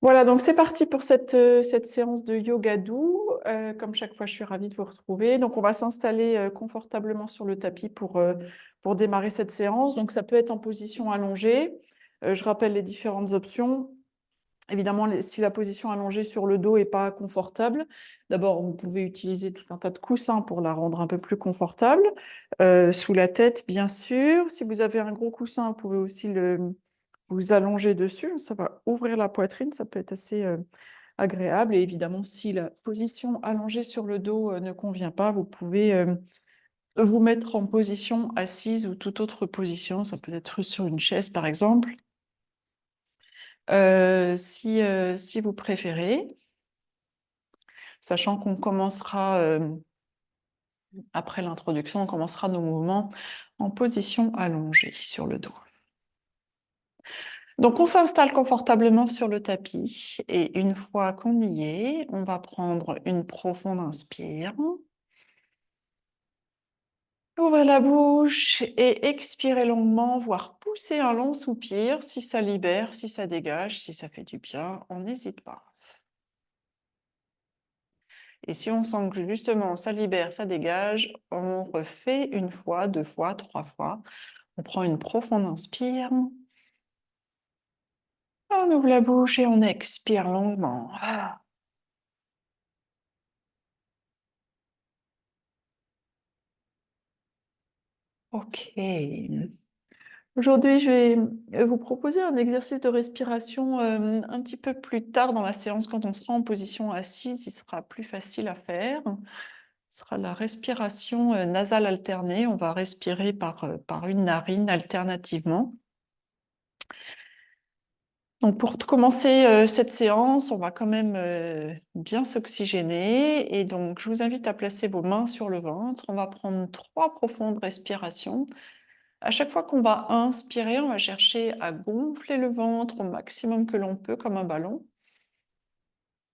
Voilà, donc c'est parti pour cette séance de yoga doux. Comme chaque fois, je suis ravie de vous retrouver. Donc, on va s'installer confortablement sur le tapis pour démarrer cette séance. Donc, ça peut être en position allongée. Je rappelle les différentes options. Évidemment, si la position allongée sur le dos n'est pas confortable, d'abord, vous pouvez utiliser tout un tas de coussins pour la rendre un peu plus confortable. Sous la tête, bien sûr. Si vous avez un gros coussin, vous pouvez aussi vous allonger dessus. Ça va ouvrir la poitrine, ça peut être assez agréable. Et évidemment, si la position allongée sur le dos ne convient pas, vous pouvez vous mettre en position assise ou toute autre position. Ça peut être sur une chaise, par exemple. Si vous préférez, sachant qu'on commencera, après l'introduction, on commencera nos mouvements en position allongée sur le dos. Donc, on s'installe confortablement sur le tapis et une fois qu'on y est, on va prendre une profonde inspire. Ouvrez la bouche et expirez longuement, voire poussez un long soupir si ça libère, si ça dégage, si ça fait du bien, on n'hésite pas. Et si on sent que justement ça libère, ça dégage, on refait une fois, deux fois, trois fois. On prend une profonde inspire. On ouvre la bouche et on expire longuement. Ok. Aujourd'hui, je vais vous proposer un exercice de respiration un petit peu plus tard dans la séance, quand on sera en position assise, il sera plus facile à faire. Ce sera la respiration nasale alternée. On va respirer par une narine alternativement. Donc pour commencer cette séance, on va quand même bien s'oxygéner. Et donc, je vous invite à placer vos mains sur le ventre. On va prendre 3 profondes respirations. À chaque fois qu'on va inspirer, on va chercher à gonfler le ventre au maximum que l'on peut, comme un ballon,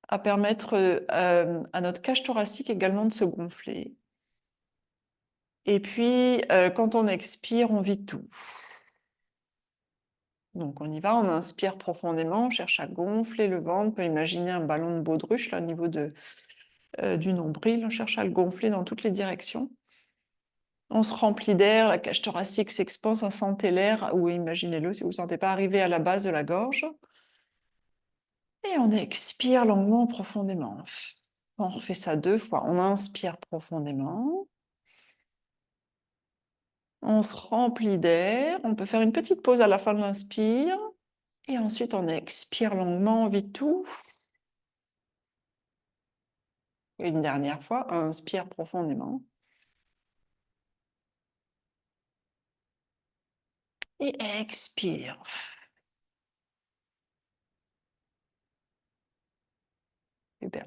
à permettre à notre cage thoracique également de se gonfler. Et puis, quand on expire, on vide tout. Donc on y va, on inspire profondément, on cherche à gonfler le ventre. On peut imaginer un ballon de baudruche là, au niveau du nombril, on cherche à le gonfler dans toutes les directions. On se remplit d'air, la cage thoracique s'expanse, on sentez l'air, ou imaginez-le si vous ne sentez pas arriver à la base de la gorge. Et on expire longuement, profondément. On refait ça 2 fois. On inspire profondément. On se remplit d'air. On peut faire une petite pause à la fin de l'inspire. Et ensuite, on expire longuement, on vide tout. Une dernière fois, inspire profondément. Et expire. Super.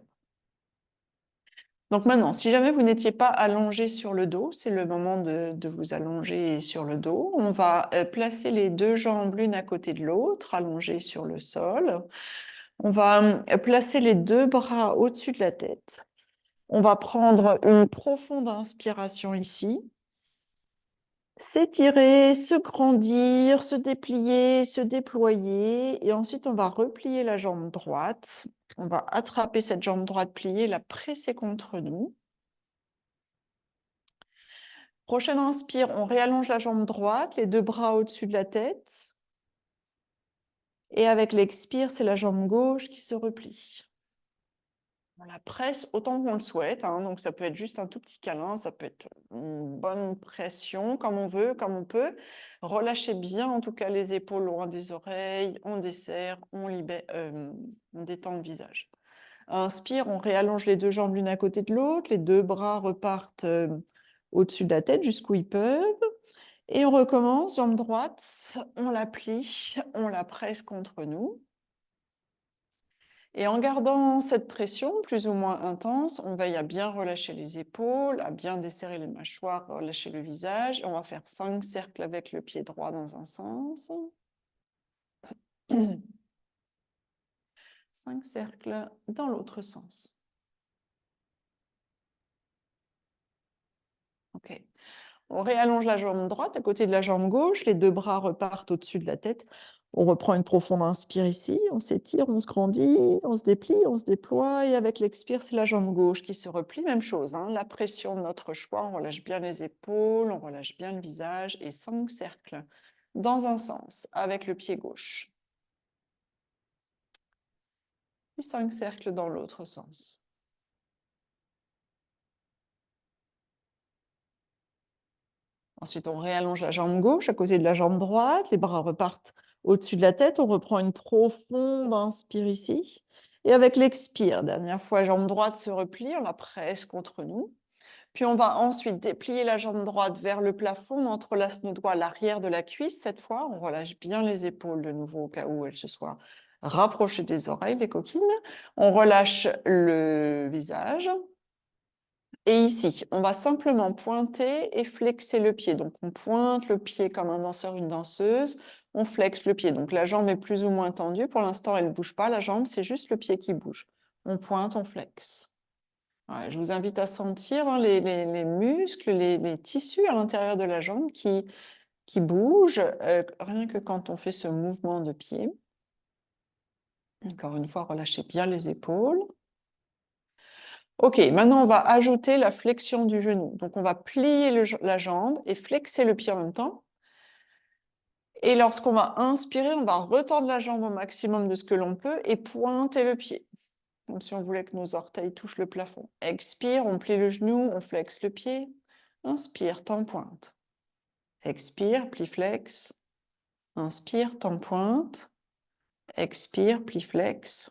Donc maintenant, si jamais vous n'étiez pas allongé sur le dos, c'est le moment de vous allonger sur le dos. On va placer les 2 jambes l'une à côté de l'autre, allongées sur le sol. On va placer les 2 bras au-dessus de la tête. On va prendre une profonde inspiration ici. S'étirer, se grandir, se déplier, se déployer. Et ensuite, on va replier la jambe droite. On va attraper cette jambe droite pliée, la presser contre nous. Prochaine inspire, on réallonge la jambe droite, les 2 bras au-dessus de la tête. Et avec l'expire, c'est la jambe gauche qui se replie. On la presse autant qu'on le souhaite, hein, donc ça peut être juste un tout petit câlin, ça peut être une bonne pression, comme on veut, comme on peut. Relâchez bien en tout cas les épaules loin des oreilles, on desserre, on détend le visage. Inspire, on réallonge les 2 jambes l'une à côté de l'autre, les 2 bras repartent au-dessus de la tête jusqu'où ils peuvent. Et on recommence, jambe droite, on la plie, on la presse contre nous. Et en gardant cette pression plus ou moins intense, on veille à bien relâcher les épaules, à bien desserrer les mâchoires, relâcher le visage. On va faire 5 cercles avec le pied droit dans un sens. 5 cercles dans l'autre sens. Ok. On réallonge la jambe droite à côté de la jambe gauche. Les 2 bras repartent au-dessus de la tête. On reprend une profonde inspire ici, on s'étire, on se grandit, on se déplie, on se déploie, et avec l'expire, c'est la jambe gauche qui se replie, même chose, hein, la pression de notre choix, on relâche bien les épaules, on relâche bien le visage, et 5 cercles dans un sens, avec le pied gauche. Puis 5 cercles dans l'autre sens. Ensuite, on réallonge la jambe gauche à côté de la jambe droite, les bras repartent au-dessus de la tête, on reprend une profonde inspire ici. Et avec l'expire, dernière fois, jambe droite se replie, on la presse contre nous. Puis on va ensuite déplier la jambe droite vers le plafond, on entrelace nos doigts à l'arrière de la cuisse. Cette fois, on relâche bien les épaules de nouveau au cas où elles se soient rapprochées des oreilles, les coquines. On relâche le visage. Et ici, on va simplement pointer et flexer le pied. Donc, on pointe le pied comme un danseur, une danseuse. On flexe le pied. Donc, la jambe est plus ou moins tendue. Pour l'instant, elle ne bouge pas. La jambe, c'est juste le pied qui bouge. On pointe, on flexe. Ouais, je vous invite à sentir hein, les muscles, les tissus à l'intérieur de la jambe qui bougent, rien que quand on fait ce mouvement de pied. Encore une fois, relâchez bien les épaules. Ok, maintenant on va ajouter la flexion du genou. Donc on va plier la jambe et flexer le pied en même temps. Et lorsqu'on va inspirer, on va retordre la jambe au maximum de ce que l'on peut et pointer le pied. Comme si on voulait que nos orteils touchent le plafond. Expire, on plie le genou, on flexe le pied. Inspire, temps pointe. Expire, plie flex. Inspire, temps pointe. Expire, plie flex.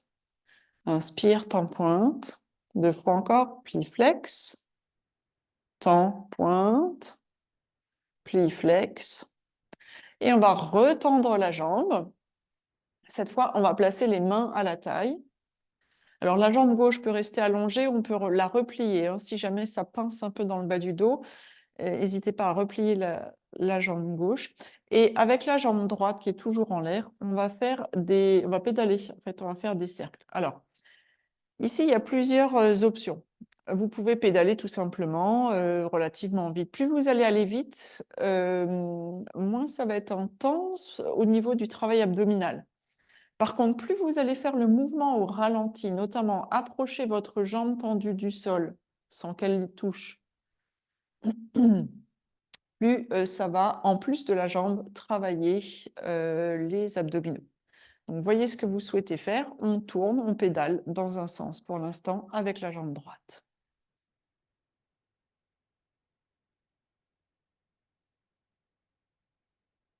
Inspire, temps pointe. 2 fois encore, plie flex. Temps pointe. Plie flex. Et on va retendre la jambe. Cette fois, on va placer les mains à la taille. Alors, la jambe gauche peut rester allongée, on peut la replier. Hein, si jamais ça pince un peu dans le bas du dos, n'hésitez pas à replier la jambe gauche. Et avec la jambe droite qui est toujours en l'air, on va pédaler. En fait, on va faire des cercles. Alors, ici, il y a plusieurs options. Vous pouvez pédaler tout simplement, relativement vite. Plus vous allez aller vite, moins ça va être intense au niveau du travail abdominal. Par contre, plus vous allez faire le mouvement au ralenti, notamment approcher votre jambe tendue du sol sans qu'elle touche, plus ça va, en plus de la jambe, travailler les abdominaux. Donc, voyez ce que vous souhaitez faire. On tourne, on pédale dans un sens pour l'instant avec la jambe droite.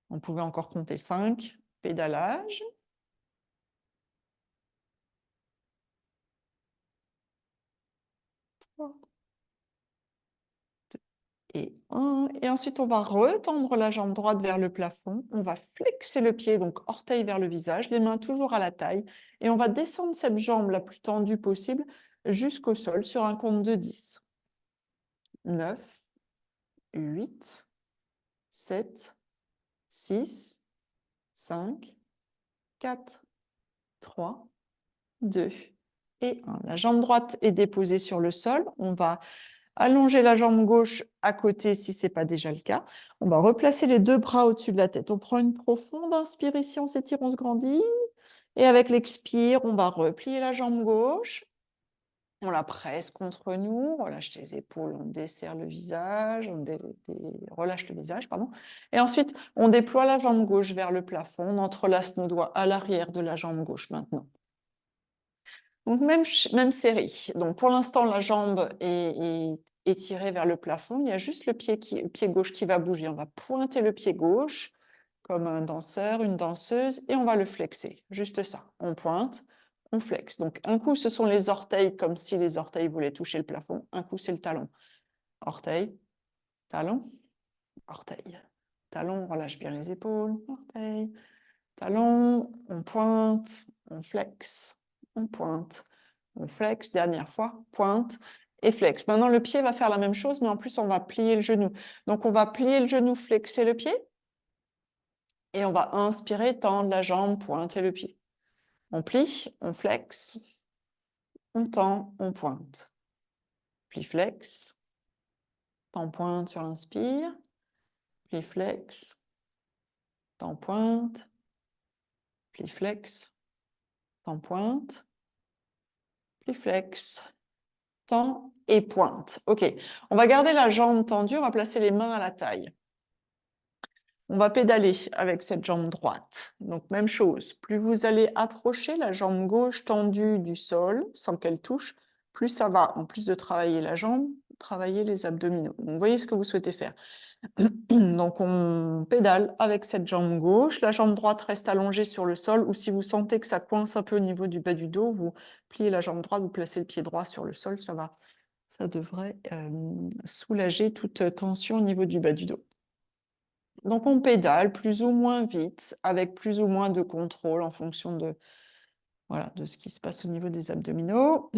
On pouvait encore compter 5, pédalage. Et 1. Et ensuite, on va retendre la jambe droite vers le plafond. On va flexer le pied, donc orteil vers le visage, les mains toujours à la taille. Et on va descendre cette jambe la plus tendue possible jusqu'au sol sur un compte de 10. 9, 8, 7, 6, 5, 4, 3, 2 et 1. La jambe droite est déposée sur le sol. On va allonger la jambe gauche à côté si ce n'est pas déjà le cas. On va replacer les 2 bras au-dessus de la tête. On prend une profonde inspire ici, on s'étire, on se grandit. Et avec l'expire, on va replier la jambe gauche. On la presse contre nous, on relâche les épaules, on desserre le visage, on relâche le visage, pardon. Et ensuite, on déploie la jambe gauche vers le plafond, on entrelace nos doigts à l'arrière de la jambe gauche maintenant. Donc, même série. Donc, pour l'instant, la jambe est étirée vers le plafond. Il y a juste le pied gauche qui va bouger. On va pointer le pied gauche comme un danseur, une danseuse, et on va le flexer. Juste ça. On pointe, on flexe. Donc, un coup, ce sont les orteils, comme si les orteils voulaient toucher le plafond. Un coup, c'est le talon. Orteil, talon, orteil. Talon, on relâche bien les épaules. Orteil, talon, on pointe, on flexe, on pointe. On flex, dernière fois, pointe et flex. Maintenant, le pied va faire la même chose, mais en plus, on va plier le genou. Donc, on va plier le genou, flexer le pied. Et on va inspirer, tendre la jambe, pointer le pied. On plie, on flex, on tend, on pointe. Plie, flex, tend, pointe sur l'inspire. Plie, flex, tend, pointe. pli flex, tend pointe, pli flex, tend et pointe. OK, on va garder la jambe tendue, on va placer les mains à la taille. On va pédaler avec cette jambe droite. Donc, même chose, plus vous allez approcher la jambe gauche tendue du sol, sans qu'elle touche, plus ça va, en plus de travailler la jambe, travailler les abdominaux. Donc, vous voyez ce que vous souhaitez faire. Donc, on pédale avec cette jambe gauche. La jambe droite reste allongée sur le sol, ou si vous sentez que ça coince un peu au niveau du bas du dos, vous pliez la jambe droite, vous placez le pied droit sur le sol, ça va. Ça devrait soulager toute tension au niveau du bas du dos. Donc, on pédale plus ou moins vite, avec plus ou moins de contrôle en fonction de, voilà, de ce qui se passe au niveau des abdominaux.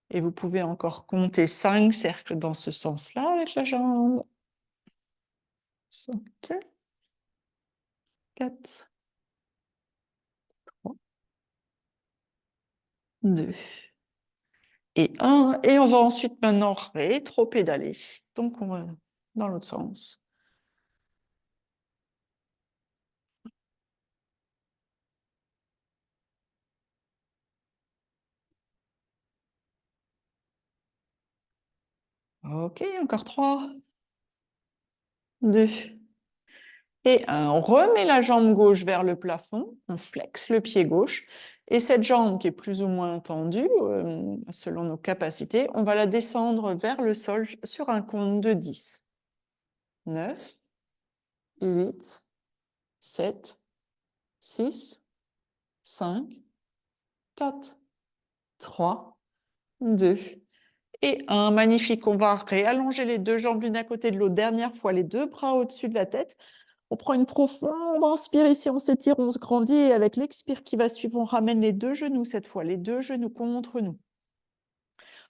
Et vous pouvez encore compter 5 cercles dans ce sens-là avec la jambe. 5, 4, 3, 2 et 1. Et on va ensuite maintenant rétro-pédaler. Donc, on va dans l'autre sens. OK, encore 3, 2 et 1. On remet la jambe gauche vers le plafond, on flexe le pied gauche, et cette jambe qui est plus ou moins tendue, selon nos capacités, on va la descendre vers le sol sur un compte de 10. 9, 8, 7, 6, 5, 4, 3, 2 et 1. Magnifique. On va réallonger les deux jambes l'une à côté de l'autre. Dernière fois, les deux bras au-dessus de la tête. On prend une profonde inspire ici, on s'étire, on se grandit. Et avec l'expire qui va suivre, on ramène les deux genoux cette fois, les deux genoux contre nous.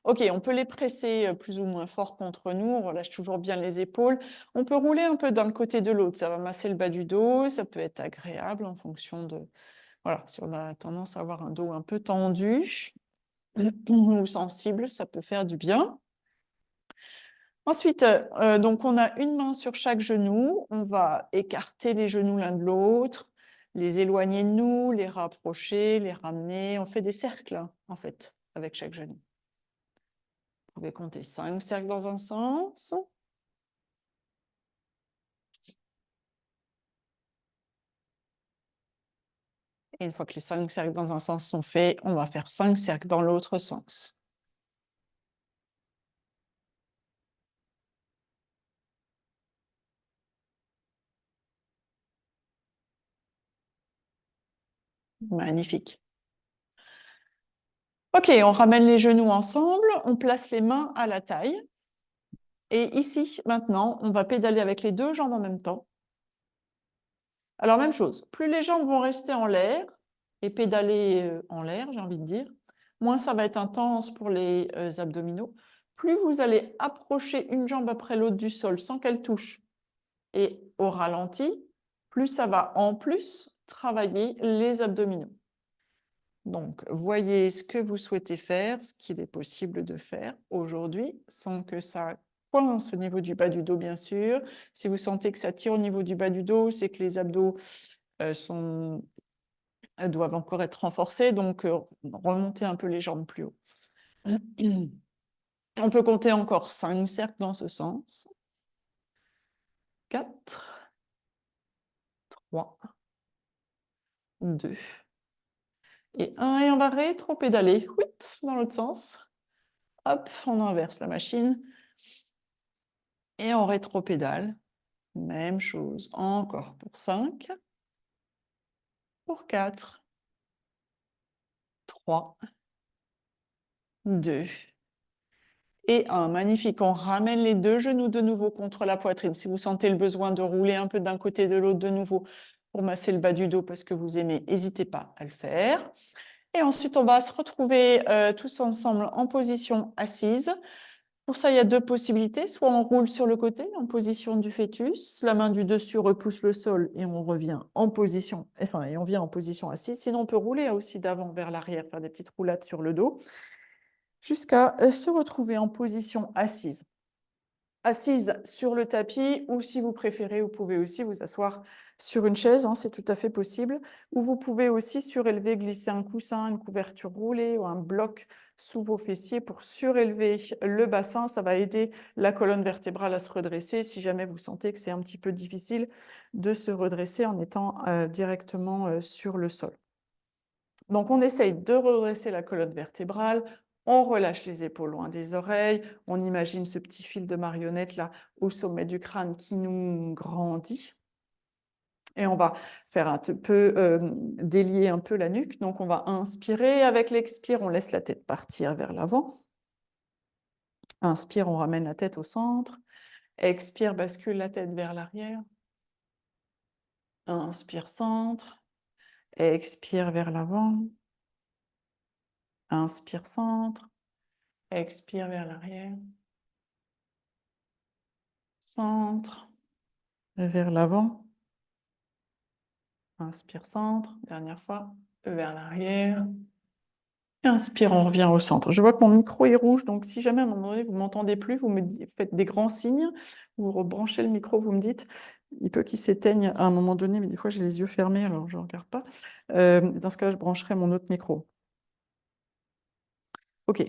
OK, on peut les presser plus ou moins fort contre nous. On relâche toujours bien les épaules. On peut rouler un peu d'un côté de l'autre. Ça va masser le bas du dos. Ça peut être agréable en fonction de... Voilà, si on a tendance à avoir un dos un peu tendu ou sensible, ça peut faire du bien. Ensuite, donc on a une main sur chaque genou. On va écarter les genoux l'un de l'autre, les éloigner de nous, les rapprocher, les ramener. On fait des cercles, hein, en fait, avec chaque genou. Vous pouvez compter 5 cercles dans un sens. Et une fois que les 5 cercles dans un sens sont faits, on va faire 5 cercles dans l'autre sens. Magnifique. OK, on ramène les genoux ensemble, on place les mains à la taille. Et ici, maintenant, on va pédaler avec les deux jambes en même temps. Alors, même chose, plus les jambes vont rester en l'air et pédaler en l'air, j'ai envie de dire, moins ça va être intense pour les abdominaux. Plus vous allez approcher une jambe après l'autre du sol sans qu'elle touche et au ralenti, plus ça va en plus travailler les abdominaux. Donc, voyez ce que vous souhaitez faire, ce qu'il est possible de faire aujourd'hui, sans que ça coince au niveau du bas du dos, bien sûr. Si vous sentez que ça tire au niveau du bas du dos, c'est que les abdos doivent encore être renforcés, donc remontez un peu les jambes plus haut. On peut compter encore 5 cercles dans ce sens. 4, 3, 2 et 1. Et on va rétro-pédaler dans l'autre sens. Hop, on inverse la machine. Et on rétro-pédale. Même chose, encore pour 5, pour 4, 3, 2 et 1. Magnifique, on ramène les deux genoux de nouveau contre la poitrine. Si vous sentez le besoin de rouler un peu d'un côté et de l'autre de nouveau pour masser le bas du dos parce que vous aimez, n'hésitez pas à le faire. Et ensuite, on va se retrouver tous ensemble en position assise. Pour ça, il y a deux possibilités. Soit on roule sur le côté en position du fœtus, la main du dessus repousse le sol et on revient en position, enfin, et on vient en position assise. Sinon, on peut rouler aussi d'avant vers l'arrière, faire des petites roulades sur le dos, jusqu'à se retrouver en position assise. assise sur le tapis, ou si vous préférez, vous pouvez aussi vous asseoir sur une chaise, hein, c'est tout à fait possible. Ou vous pouvez aussi surélever, glisser un coussin, une couverture roulée ou un bloc sous vos fessiers pour surélever le bassin. Ça va aider la colonne vertébrale à se redresser si jamais vous sentez que c'est un petit peu difficile de se redresser en étant directement sur le sol. Donc on essaye de redresser la colonne vertébrale, on relâche les épaules loin des oreilles, on imagine ce petit fil de marionnette là au sommet du crâne qui nous grandit. Et on va faire un peu délier un peu la nuque. Donc on va inspirer, avec l'expire, on laisse la tête partir vers l'avant. Inspire, on ramène la tête au centre. Expire, bascule la tête vers l'arrière. Inspire, centre. Expire vers l'avant. Inspire, centre. Expire vers l'arrière. Centre. Vers l'avant. Inspire, centre. Dernière fois. Vers l'arrière. Inspire, on revient au centre. Je vois que mon micro est rouge, donc si jamais à un moment donné vous ne m'entendez plus, vous me faites des grands signes, vous rebranchez le micro, vous me dites. Il peut qu'il s'éteigne à un moment donné, mais des fois j'ai les yeux fermés, alors je ne regarde pas. Dans ce cas-là, je brancherai mon autre micro. Ok.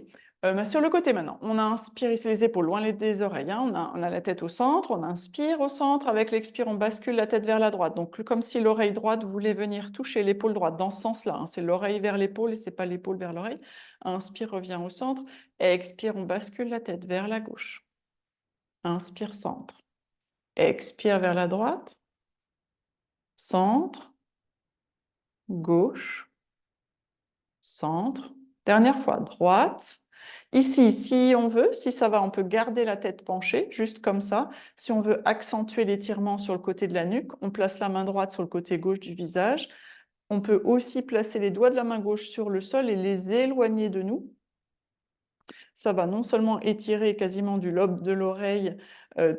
Sur le côté maintenant, on inspire ici les épaules loin des oreilles, hein. On a la tête au centre, on inspire au centre, avec l'expire on bascule la tête vers la droite, donc comme si l'oreille droite voulait venir toucher l'épaule droite, dans ce sens-là, hein. C'est l'oreille vers l'épaule et c'est pas l'épaule vers l'oreille. Inspire, revient au centre, expire, on bascule la tête vers la gauche. Inspire, centre. Expire vers la droite, centre, gauche, centre. Dernière fois, droite. Ici, si on veut, si ça va, on peut garder la tête penchée, juste comme ça. Si on veut accentuer l'étirement sur le côté de la nuque, on place la main droite sur le côté gauche du visage. On peut aussi placer les doigts de la main gauche sur le sol et les éloigner de nous. Ça va non seulement étirer quasiment du lobe de l'oreille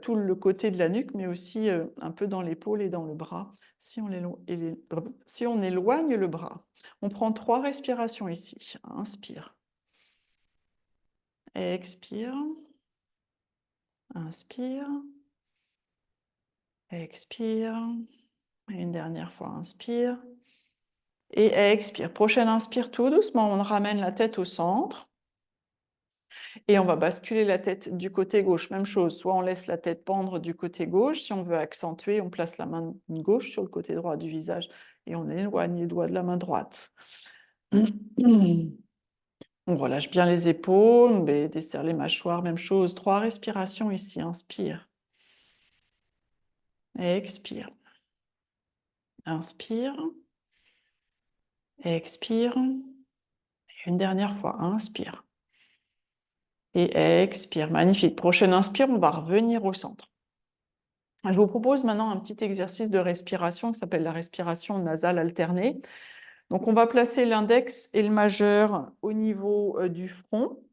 tout le côté de la nuque, mais aussi un peu dans l'épaule et dans le bras, si on éloigne le bras. On prend 3 respirations ici. Inspire. Expire. Inspire. Expire. Et une dernière fois, inspire. Et expire. Prochaine inspire, tout doucement, on ramène la tête au centre. Et on va basculer la tête du côté gauche. Même chose, soit on laisse la tête pendre du côté gauche. Si on veut accentuer, on place la main gauche sur le côté droit du visage et on éloigne les doigts de la main droite. On relâche bien les épaules, mais desserre les mâchoires, même chose. 3 respirations ici, inspire. Expire. Inspire. Expire. Et une dernière fois, inspire. Et expire. Magnifique. Prochaine inspire, on va revenir au centre. Je vous propose maintenant un petit exercice de respiration qui s'appelle la respiration nasale alternée. Donc, on va placer l'index et le majeur au niveau du front.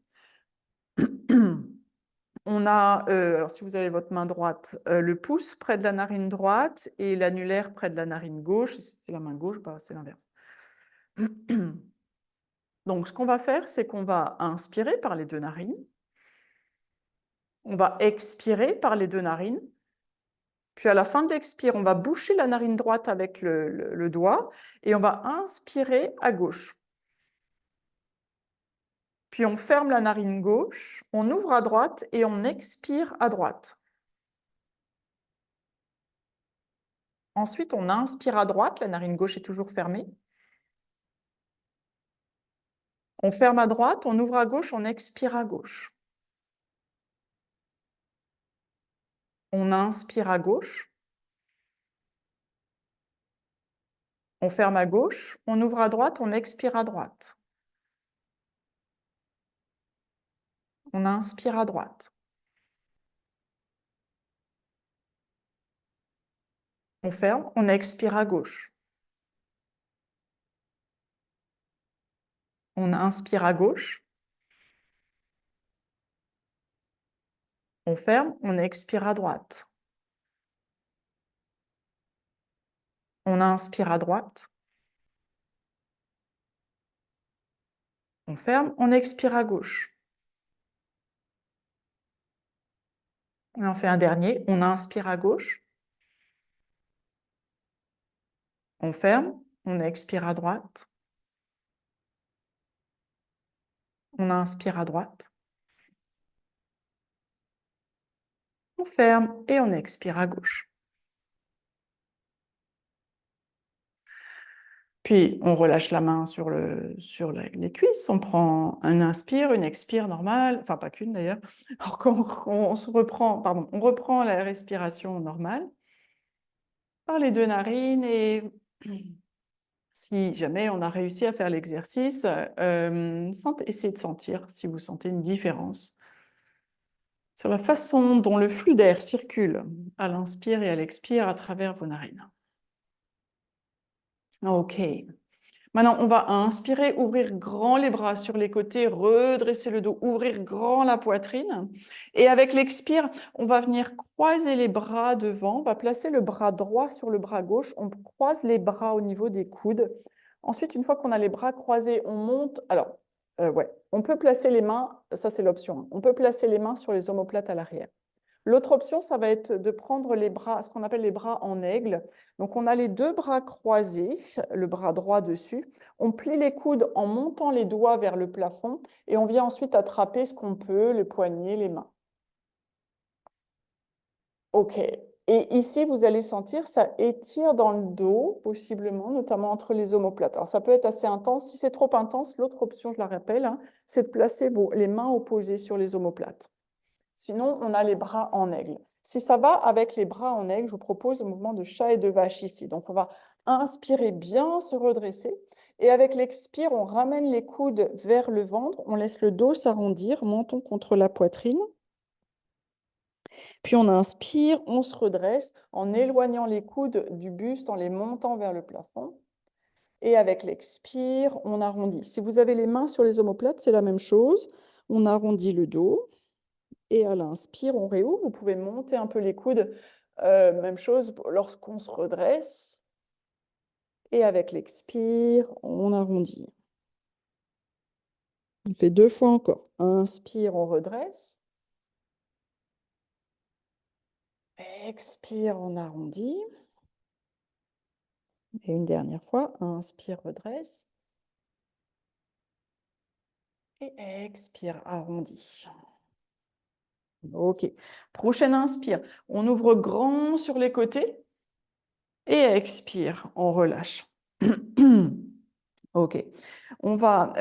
On a, alors si vous avez votre main droite, le pouce près de la narine droite et l'annulaire près de la narine gauche. Si c'est la main gauche, bah, c'est l'inverse. Donc, ce qu'on va faire, c'est qu'on va inspirer par les 2 narines. On va expirer par les 2 narines. Puis à la fin de l'expire, on va boucher la narine droite avec le doigt et on va inspirer à gauche. Puis on ferme la narine gauche, on ouvre à droite et on expire à droite. Ensuite, on inspire à droite, la narine gauche est toujours fermée. On ferme à droite, on ouvre à gauche, on expire à gauche. On inspire à gauche. On ferme à gauche, on ouvre à droite, on expire à droite. On inspire à droite. On ferme, on expire à gauche. On inspire à gauche. On ferme, on expire à droite. On inspire à droite. On ferme, on expire à gauche. On en fait un dernier. On inspire à gauche. On ferme. On expire à droite. On inspire à droite. On ferme et on expire à gauche. Puis, on relâche la main sur les cuisses. On prend un inspire, une expire normale. Enfin, pas qu'une d'ailleurs. Alors, on reprend la respiration normale par les deux narines et si jamais on a réussi à faire l'exercice, essayez de sentir si vous sentez une différence sur la façon dont le flux d'air circule à l'inspire et à l'expire à travers vos narines. OK. Maintenant, on va inspirer, ouvrir grand les bras sur les côtés, redresser le dos, ouvrir grand la poitrine. Et avec l'expire, on va venir croiser les bras devant. On va placer le bras droit sur le bras gauche. On croise les bras au niveau des coudes. Ensuite, une fois qu'on a les bras croisés, on monte. Alors, ouais, on peut placer les mains, ça c'est l'option 1. On peut placer les mains sur les omoplates à l'arrière. L'autre option, ça va être de prendre les bras, ce qu'on appelle les bras en aigle. Donc, on a les deux bras croisés, le bras droit dessus. On plie les coudes en montant les doigts vers le plafond et on vient ensuite attraper ce qu'on peut, les poignets, les mains. OK. Et ici, vous allez sentir, ça étire dans le dos, possiblement, notamment entre les omoplates. Alors, ça peut être assez intense. Si c'est trop intense, l'autre option, je la rappelle, hein, c'est de placer les mains opposées sur les omoplates. Sinon, on a les bras en aigle. Si ça va avec les bras en aigle, je vous propose le mouvement de chat et de vache ici. Donc, on va inspirer bien, se redresser. Et avec l'expire, on ramène les coudes vers le ventre. On laisse le dos s'arrondir, menton contre la poitrine. Puis on inspire, on se redresse en éloignant les coudes du buste, en les montant vers le plafond. Et avec l'expire, on arrondit. Si vous avez les mains sur les omoplates, c'est la même chose. On arrondit le dos. Et à l'inspire, on réouvre. Vous pouvez monter un peu les coudes. Même chose lorsqu'on se redresse. Et avec l'expire, on arrondit. On fait 2 fois encore. Inspire, on redresse. Expire, on arrondit. Et une dernière fois. Inspire, redresse. Et expire, arrondis. OK. Prochaine inspire. On ouvre grand sur les côtés. Et expire, on relâche. OK. On va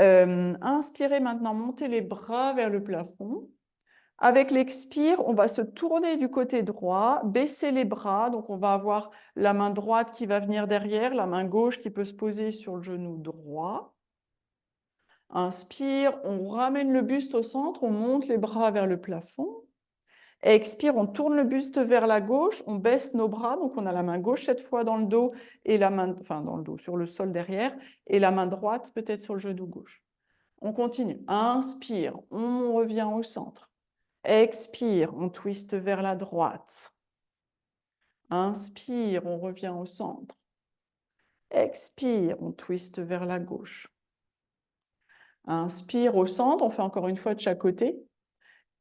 inspirer maintenant, monter les bras vers le plafond. Avec l'expire, on va se tourner du côté droit, baisser les bras. Donc, on va avoir la main droite qui va venir derrière, la main gauche qui peut se poser sur le genou droit. Inspire, on ramène le buste au centre, on monte les bras vers le plafond. Expire, on tourne le buste vers la gauche, on baisse nos bras, donc on a la main gauche cette fois dans le dos et la main, enfin dans le dos, sur le sol derrière, et la main droite peut-être sur le genou gauche. On continue. Inspire, on revient au centre. Expire, on twiste vers la droite. Inspire, on revient au centre. Expire, on twiste vers la gauche. Inspire au centre, on fait encore une fois de chaque côté.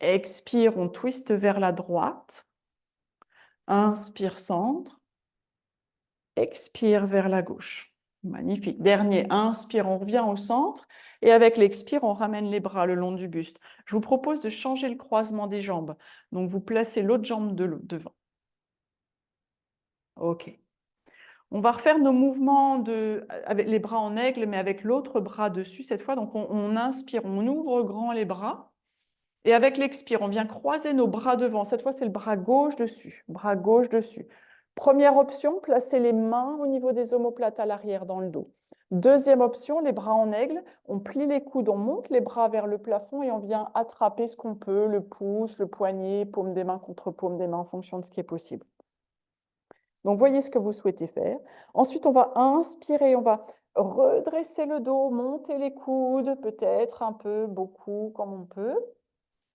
Expire, on twiste vers la droite. Inspire, centre. Expire vers la gauche. Magnifique. Dernier, inspire, on revient au centre. Et avec l'expire, on ramène les bras le long du buste. Je vous propose de changer le croisement des jambes. Donc, vous placez l'autre jambe devant. OK. On va refaire nos mouvements avec les bras en aigle, mais avec l'autre bras dessus cette fois. Donc, on inspire, on ouvre grand les bras. Et avec l'expire, on vient croiser nos bras devant. Cette fois, c'est le bras gauche dessus. Bras gauche dessus. Première option, placer les mains au niveau des omoplates à l'arrière dans le dos. Deuxième option, les bras en aigle. On plie les coudes, on monte les bras vers le plafond et on vient attraper ce qu'on peut, le pouce, le poignet, paume des mains contre paume des mains en fonction de ce qui est possible. Donc, voyez ce que vous souhaitez faire. Ensuite, on va inspirer, on va redresser le dos, monter les coudes, peut-être un peu, beaucoup, comme on peut,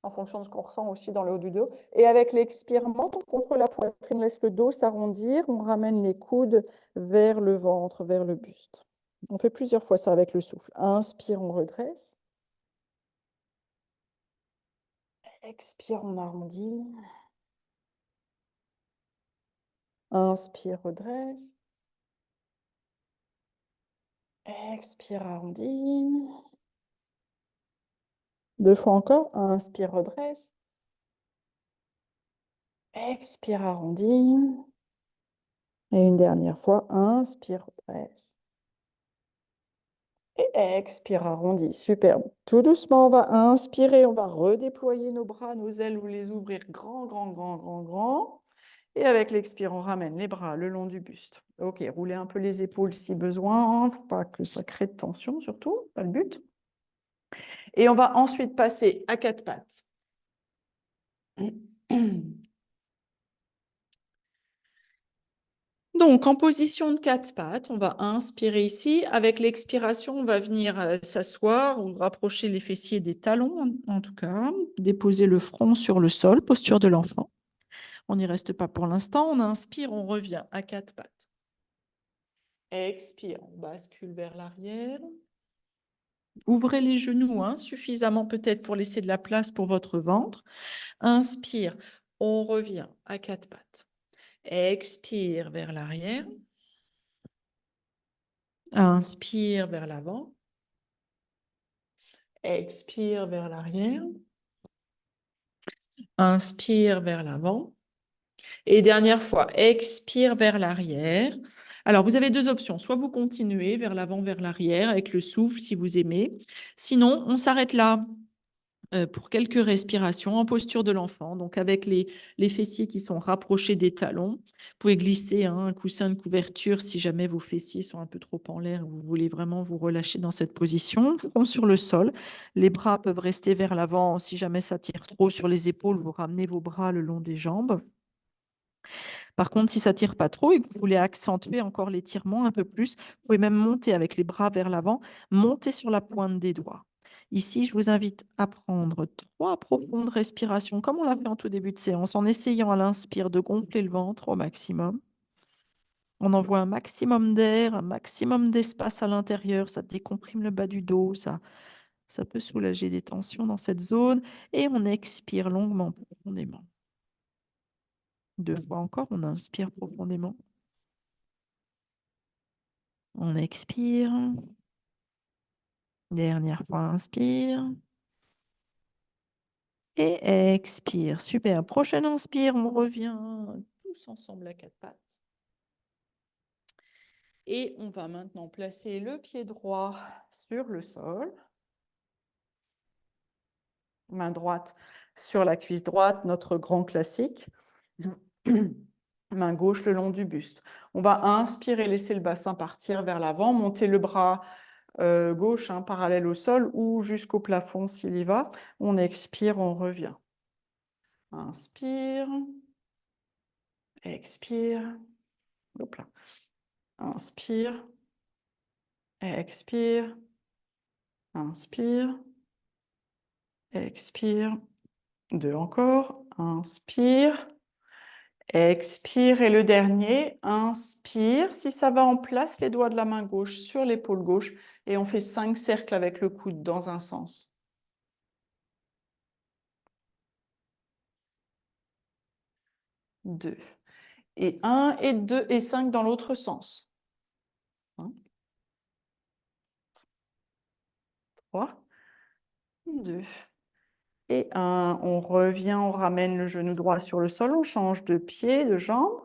en fonction de ce qu'on ressent aussi dans le haut du dos. Et avec l'expire, menton contre la poitrine, laisse le dos s'arrondir, on ramène les coudes vers le ventre, vers le buste. On fait plusieurs fois ça avec le souffle. Inspire, on redresse. Expire, on arrondit. Inspire, redresse. Expire, arrondis. 2 fois encore. Inspire, redresse. Expire, arrondis. Et une dernière fois. Inspire, redresse. Et expire, arrondis. Superbe. Tout doucement, on va inspirer. On va redéployer nos bras, nos ailes, ou les ouvrir grand, grand, grand, grand, grand. Et avec l'expire, on ramène les bras le long du buste. Ok, roulez un peu les épaules si besoin. Il ne faut pas que ça crée de tension, surtout. Pas le but. Et on va ensuite passer à 4 pattes. Donc, en position de 4 pattes, on va inspirer ici. Avec l'expiration, on va venir s'asseoir ou rapprocher les fessiers des talons, en tout cas. Déposer le front sur le sol, posture de l'enfant. On n'y reste pas pour l'instant. On inspire, on revient à 4 pattes. Expire, on bascule vers l'arrière. Ouvrez les genoux suffisamment peut-être pour laisser de la place pour votre ventre. Inspire, on revient à 4 pattes. Expire vers l'arrière. Inspire vers l'avant. Expire vers l'arrière. Inspire vers l'avant. Et dernière fois, expire vers l'arrière. Alors, vous avez 2 options. Soit vous continuez vers l'avant, vers l'arrière avec le souffle si vous aimez. Sinon, on s'arrête là pour quelques respirations en posture de l'enfant. Donc, avec les fessiers qui sont rapprochés des talons. Vous pouvez glisser un coussin de couverture si jamais vos fessiers sont un peu trop en l'air. Vous voulez vraiment vous relâcher dans cette position. Front sur le sol. Les bras peuvent rester vers l'avant. Si jamais ça tire trop sur les épaules, vous ramenez vos bras le long des jambes. Par contre, si ça tire pas trop et que vous voulez accentuer encore l'étirement un peu plus, vous pouvez même monter avec les bras vers l'avant, monter sur la pointe des doigts. Ici, je vous invite à prendre 3 profondes respirations, comme on l'a fait en tout début de séance, en essayant à l'inspire de gonfler le ventre au maximum. On envoie un maximum d'air, un maximum d'espace à l'intérieur, ça décomprime le bas du dos, ça peut soulager des tensions dans cette zone. Et on expire longuement, profondément. 2 fois encore, on inspire profondément. On expire. Dernière fois, inspire. Et expire. Super. Prochaine inspire, on revient tous ensemble à 4 pattes. Et on va maintenant placer le pied droit sur le sol. Main droite sur la cuisse droite, notre grand classique. Main gauche le long du buste. On va inspirer, laisser le bassin partir vers l'avant, monter le bras gauche parallèle au sol ou jusqu'au plafond s'il y va. On expire, on revient. Inspire. Expire. Hop là. Inspire. Expire. Inspire. Expire. 2 encore. Inspire. Expire. Et le dernier, inspire. Si ça va, on place les doigts de la main gauche sur l'épaule gauche et on fait 5 cercles avec le coude dans un sens. 2. Et 1, et 2, et 5 dans l'autre sens. 1, 3, 2. Et 1. On revient, on ramène le genou droit sur le sol, on change de pied, de jambe.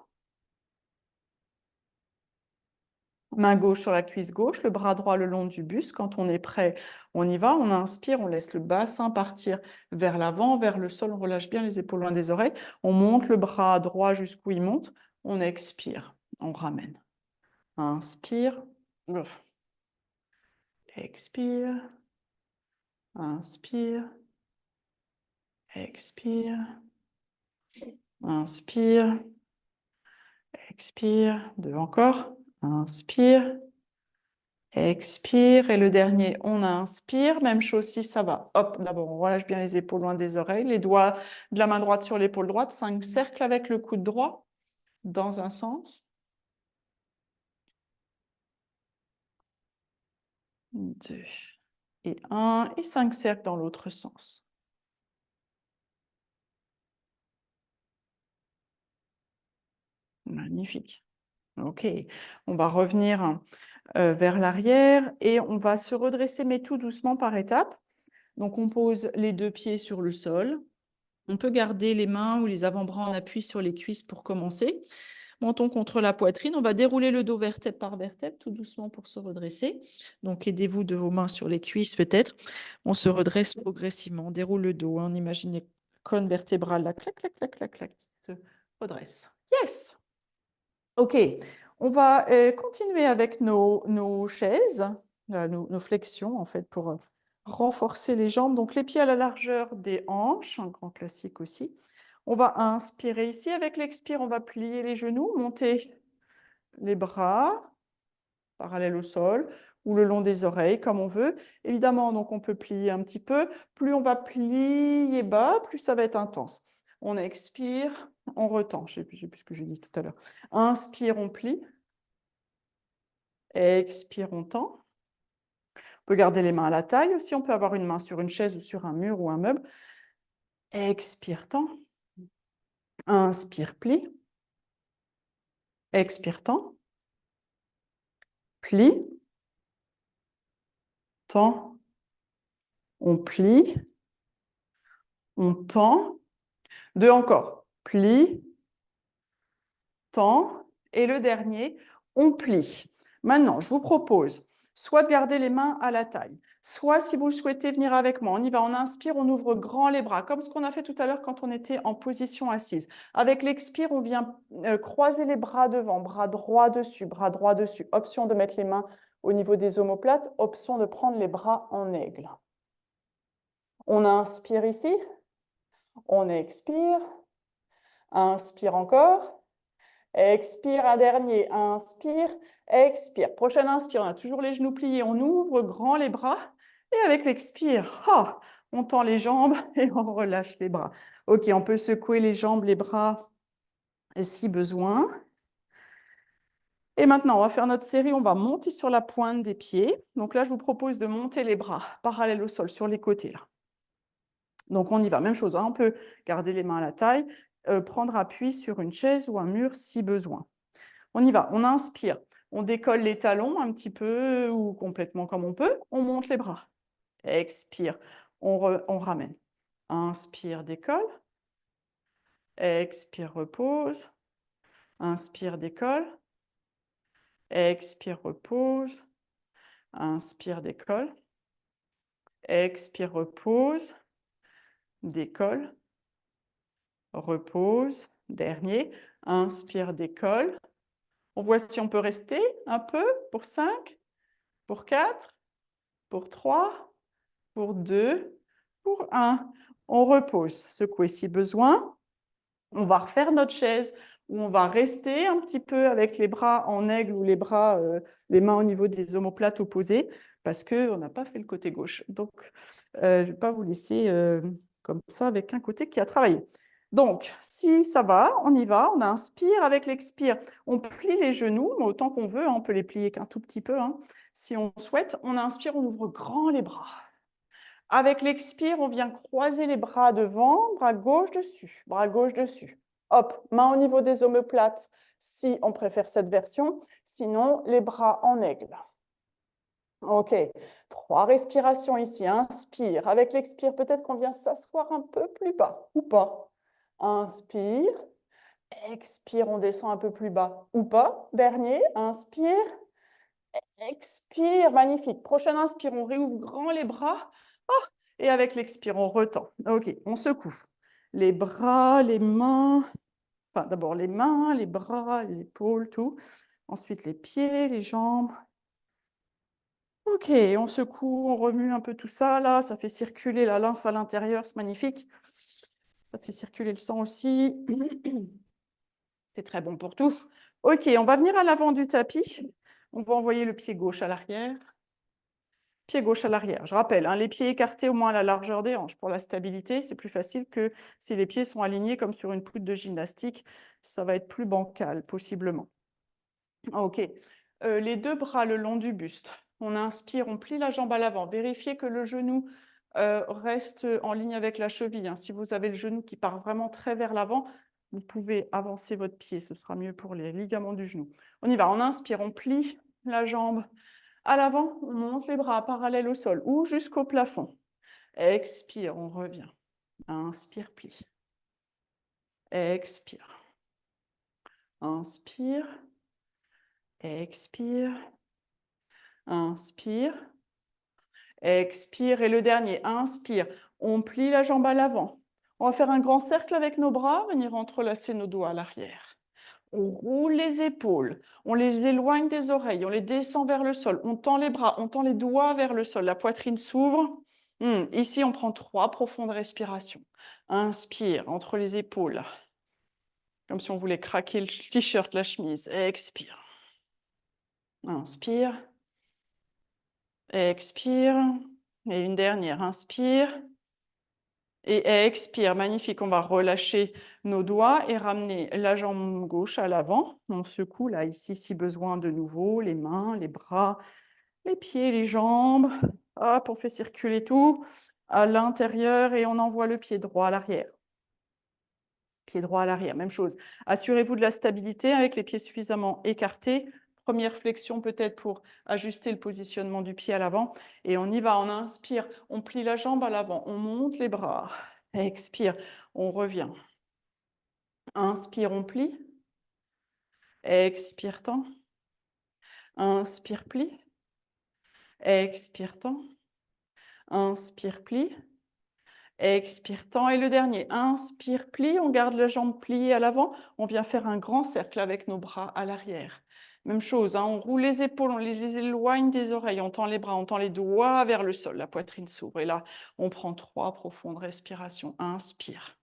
Main gauche sur la cuisse gauche, le bras droit le long du buste. Quand on est prêt, on y va. On inspire, on laisse le bassin partir vers l'avant, vers le sol. On relâche bien les épaules loin des oreilles. On monte le bras droit jusqu'où il monte. On expire, on ramène. Inspire. Expire. Inspire. Expire. Inspire. Expire. 2 encore. Inspire. Expire. Et le dernier, on inspire. Même chose si ça va. Hop, d'abord, on relâche bien les épaules loin des oreilles. Les doigts de la main droite sur l'épaule droite. 5 cercles avec le coude droit dans un sens. 2 et 1. Et 5 cercles dans l'autre sens. Magnifique. OK. On va revenir vers l'arrière et on va se redresser, mais tout doucement par étapes. Donc, on pose les 2 pieds sur le sol. On peut garder les mains ou les avant-bras en appui sur les cuisses pour commencer. Menton contre la poitrine. On va dérouler le dos vertèbre par vertèbre, tout doucement pour se redresser. Donc, aidez-vous de vos mains sur les cuisses peut-être. On se redresse progressivement. On déroule le dos. On imagine les colonnes vertébrales là. Clac, clac, clac, clac, clac. Se redresse. Yes! OK. On va continuer avec nos chaises, nos flexions en fait pour renforcer les jambes. Donc les pieds à la largeur des hanches, un grand classique aussi. On va inspirer ici. Avec l'expire, on va plier les genoux, monter les bras parallèles au sol ou le long des oreilles, comme on veut. Évidemment, donc on peut plier un petit peu. Plus on va plier bas, plus ça va être intense. On expire, on retend. Je ne sais plus ce que j'ai dit tout à l'heure. Inspire, on plie. Expire, on tend. On peut garder les mains à la taille aussi. On peut avoir une main sur une chaise ou sur un mur ou un meuble. Expire, tend. Inspire, plie. Expire, tend. Plie. Tend. On plie. On tend. 2 encore. Plie. Tend. Et le dernier, on plie. Maintenant, je vous propose soit de garder les mains à la taille, soit si vous le souhaitez venir avec moi, on y va, on inspire, on ouvre grand les bras, comme ce qu'on a fait tout à l'heure quand on était en position assise. Avec l'expire, on vient croiser les bras devant, bras droit dessus, bras droit dessus. Option de mettre les mains au niveau des omoplates, option de prendre les bras en aigle. On inspire ici, on expire, inspire encore. Expire, un dernier. Inspire, expire. Prochaine inspire, on a toujours les genoux pliés. On ouvre grand les bras. Et avec l'expire, on tend les jambes et on relâche les bras. OK, on peut secouer les jambes, les bras si besoin. Et maintenant, on va faire notre série. On va monter sur la pointe des pieds. Donc là, je vous propose de monter les bras parallèles au sol, sur les côtés. Là. Donc on y va, même chose. Hein, on peut garder les mains à la taille, prendre appui sur une chaise ou un mur si besoin. On y va, on inspire, on décolle les talons un petit peu ou complètement comme on peut, on monte les bras. Expire, on ramène. Inspire, décolle. Expire, repose. Inspire, décolle. Expire, repose. Inspire, décolle. Expire, repose. Décolle. Repose. Dernier. Inspire, décolle. On voit si on peut rester un peu pour 5, pour 4, pour 3, pour 2, pour 1. On repose, secouer si besoin. On va refaire notre chaise où on va rester un petit peu avec les bras en aigle ou les bras, les mains au niveau des omoplates opposées parce qu'on n'a pas fait le côté gauche. Donc, je ne vais pas vous laisser comme ça avec un côté qui a travaillé. Donc, si ça va, on y va, on inspire avec l'expire. On plie les genoux, mais autant qu'on veut, hein, on peut les plier qu'un tout petit peu. Hein. Si on souhaite, on inspire, on ouvre grand les bras. Avec l'expire, on vient croiser les bras devant, bras gauche dessus, bras gauche dessus. Hop, main au niveau des omoplates si on préfère cette version, sinon les bras en aigle. OK, 3 respirations ici. Inspire. Avec l'expire, peut-être qu'on vient s'asseoir un peu plus bas ou pas. Inspire. Expire, on descend un peu plus bas ou pas. Dernier, inspire. Expire, magnifique. Prochaine inspire, on réouvre grand les bras. Et avec l'expire, on retend. OK, on secoue. Les bras, les mains. Enfin, d'abord les mains, les bras, les épaules, tout. Ensuite, les pieds, les jambes. OK, on secoue, on remue un peu tout ça. Là, ça fait circuler la lymphe à l'intérieur, c'est magnifique. Ça fait circuler le sang aussi. C'est très bon pour tout. OK, on va venir à l'avant du tapis. On va envoyer le pied gauche à l'arrière. Pied gauche à l'arrière. Je rappelle, hein, les pieds écartés au moins à la largeur des hanches pour la stabilité. C'est plus facile que si les pieds sont alignés comme sur une poutre de gymnastique. Ça va être plus bancal, possiblement. OK. Les 2 bras le long du buste. On inspire, on plie la jambe à l'avant. Vérifiez que le genou reste en ligne avec la cheville. Hein. Si vous avez le genou qui part vraiment très vers l'avant, Vous pouvez avancer votre pied, ce sera mieux pour les ligaments du genou. On y va, on inspire, on plie la jambe à l'avant, on monte les bras parallèles au sol ou jusqu'au plafond. Expire, on revient. Inspire, plie. Expire. Inspire. Expire. Inspire. Expire. Et le dernier, inspire. On plie la jambe à l'avant. On va faire un grand cercle avec nos bras, venir entrelacer nos doigts à l'arrière. On roule les épaules, on les éloigne des oreilles, on les descend vers le sol, on tend les bras, on tend les doigts vers le sol, la poitrine s'ouvre. Ici, on prend 3 profondes respirations. Inspire entre les épaules, comme si on voulait craquer le t-shirt, la chemise. Expire. Inspire. Expire. Et une dernière, inspire. Et expire, magnifique. On va relâcher nos doigts et ramener la jambe gauche à l'avant. On secoue là, ici, si besoin de nouveau, les mains, les bras, les pieds, les jambes. Hop, on fait circuler tout à l'intérieur et on envoie le pied droit à l'arrière. Pied droit à l'arrière, même chose. Assurez-vous de la stabilité avec les pieds suffisamment écartés. Première flexion peut-être pour ajuster le positionnement du pied à l'avant. Et on y va, on inspire, on plie la jambe à l'avant, on monte les bras. Expire, on revient. Inspire, on plie. Expire, tend. Inspire, plie. Expire, tend. Inspire, plie. Expire, tend. Et le dernier, inspire, plie. On garde la jambe pliée à l'avant. On vient faire un grand cercle avec nos bras à l'arrière. Même chose, on roule les épaules, on les éloigne des oreilles, on tend les bras, on tend les doigts vers le sol, la poitrine s'ouvre. Et là, on prend 3 profondes respirations. Inspire.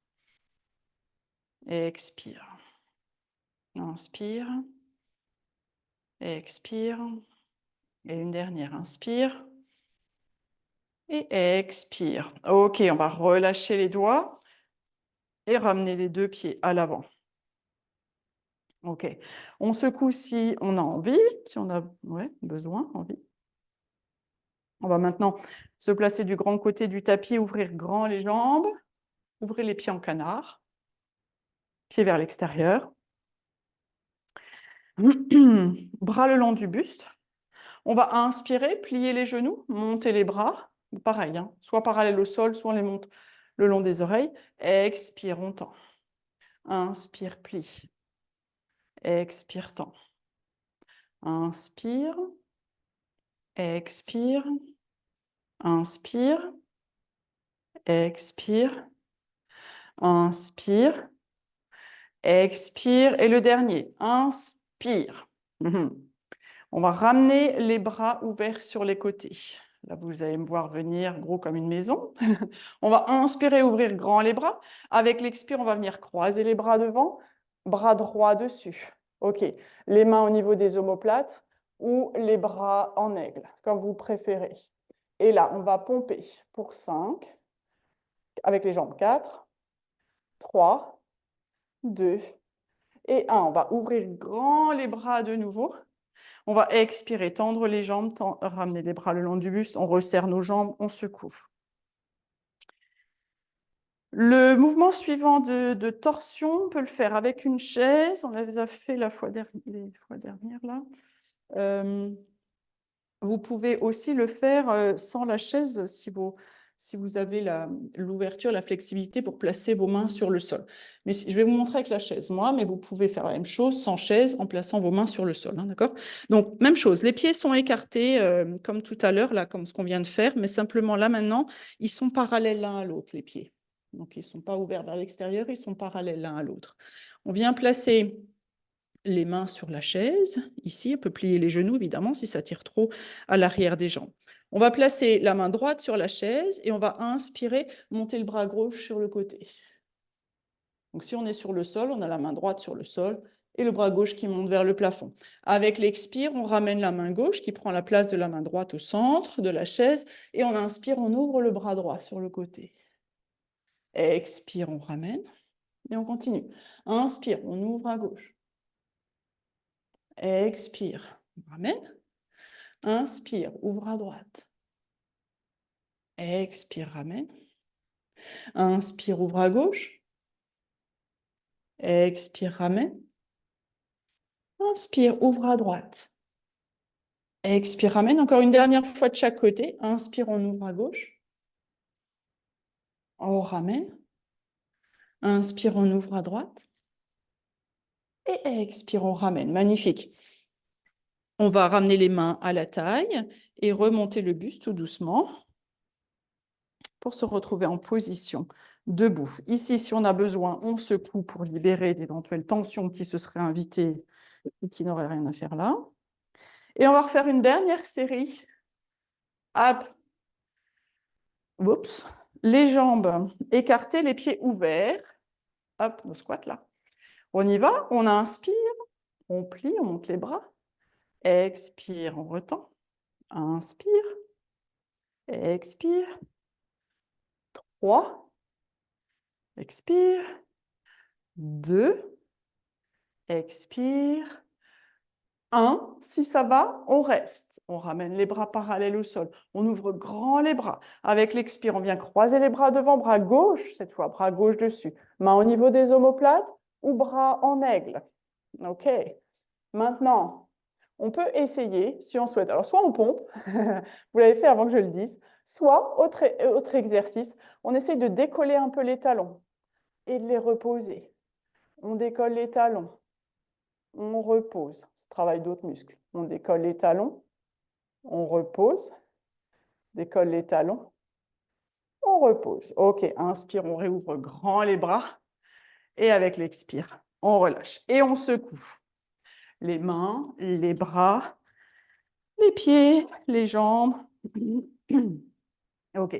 Expire. Inspire. Expire. Et une dernière, inspire. Et expire. Ok, on va relâcher les doigts et ramener les 2 pieds à l'avant. Ok, on secoue si on a envie, si on a besoin, envie. On va maintenant se placer du grand côté du tapis, ouvrir grand les jambes, ouvrir les pieds en canard, pieds vers l'extérieur. Bras le long du buste. On va inspirer, plier les genoux, monter les bras. Pareil, soit parallèle au sol, soit on les monte le long des oreilles. Expire, on tend. Inspire, plie. Expire, tend. Inspire. Expire. Inspire. Expire. Inspire. Expire. Et le dernier, inspire. On va ramener les bras ouverts sur les côtés. Là, vous allez me voir venir gros comme une maison. On va inspirer, ouvrir grand les bras. Avec l'expire, on va venir croiser les bras devant, bras droit dessus. OK. Les mains au niveau des omoplates ou les bras en aigle, comme vous préférez. Et là, on va pomper pour 5, avec les jambes 4, 3, 2 et 1. On va ouvrir grand les bras de nouveau. On va expirer, tendre les jambes, ramener les bras le long du buste, on resserre nos jambes, on secoue. Le mouvement suivant de torsion, on peut le faire avec une chaise. On les a fait les fois dernières là. Vous pouvez aussi le faire sans la chaise si vous avez l'ouverture, la flexibilité pour placer vos mains sur le sol. Mais je vais vous montrer avec la chaise, moi, mais vous pouvez faire la même chose sans chaise en plaçant vos mains sur le sol, d'accord? Donc, même chose, les pieds sont écartés comme tout à l'heure, là, comme ce qu'on vient de faire, mais simplement là, maintenant, ils sont parallèles l'un à l'autre, les pieds. Donc, ils ne sont pas ouverts vers l'extérieur, ils sont parallèles l'un à l'autre. On vient placer les mains sur la chaise. Ici, on peut plier les genoux, évidemment, si ça tire trop à l'arrière des jambes. On va placer la main droite sur la chaise et on va inspirer, monter le bras gauche sur le côté. Donc, si on est sur le sol, on a la main droite sur le sol et le bras gauche qui monte vers le plafond. Avec l'expire, on ramène la main gauche qui prend la place de la main droite au centre de la chaise et on inspire, on ouvre le bras droit sur le côté. Expire, on ramène et on continue. Inspire, on ouvre à gauche. Expire, on ramène. Inspire, ouvre à droite. Expire, ramène. Inspire, ouvre à gauche. Expire, ramène. Inspire, ouvre à droite. Expire, ramène. Encore une dernière fois de chaque côté. Inspire, on ouvre à gauche. On ramène. Inspire, on ouvre à droite. Et expire, on ramène. Magnifique. On va ramener les mains à la taille et remonter le buste tout doucement pour se retrouver en position debout. Ici, si on a besoin, on secoue pour libérer d'éventuelles tensions qui se seraient invitées et qui n'auraient rien à faire là. Et on va refaire une dernière série. Hop. Oups. Les jambes écartées, les pieds ouverts. Hop, nos squats là. On y va, on inspire, on plie, on monte les bras. Expire, on retend. Inspire. Expire. 3. Expire. 2. Expire. 1. Si ça va, on reste. On ramène les bras parallèles au sol. On ouvre grand les bras. Avec l'expire, on vient croiser les bras devant, bras gauche cette fois, bras gauche dessus. Main au niveau des omoplates ou bras en aigle. OK. Maintenant, on peut essayer, si on souhaite. Alors, soit on pompe, vous l'avez fait avant que je le dise, soit, autre exercice, on essaye de décoller un peu les talons et de les reposer. On décolle les talons, on repose. C'est le travail d'autres muscles. On décolle les talons, on repose, décolle les talons, on repose. OK, inspire, on réouvre grand les bras et avec l'expire, on relâche. Et on secoue les mains, les bras, les pieds, les jambes. OK.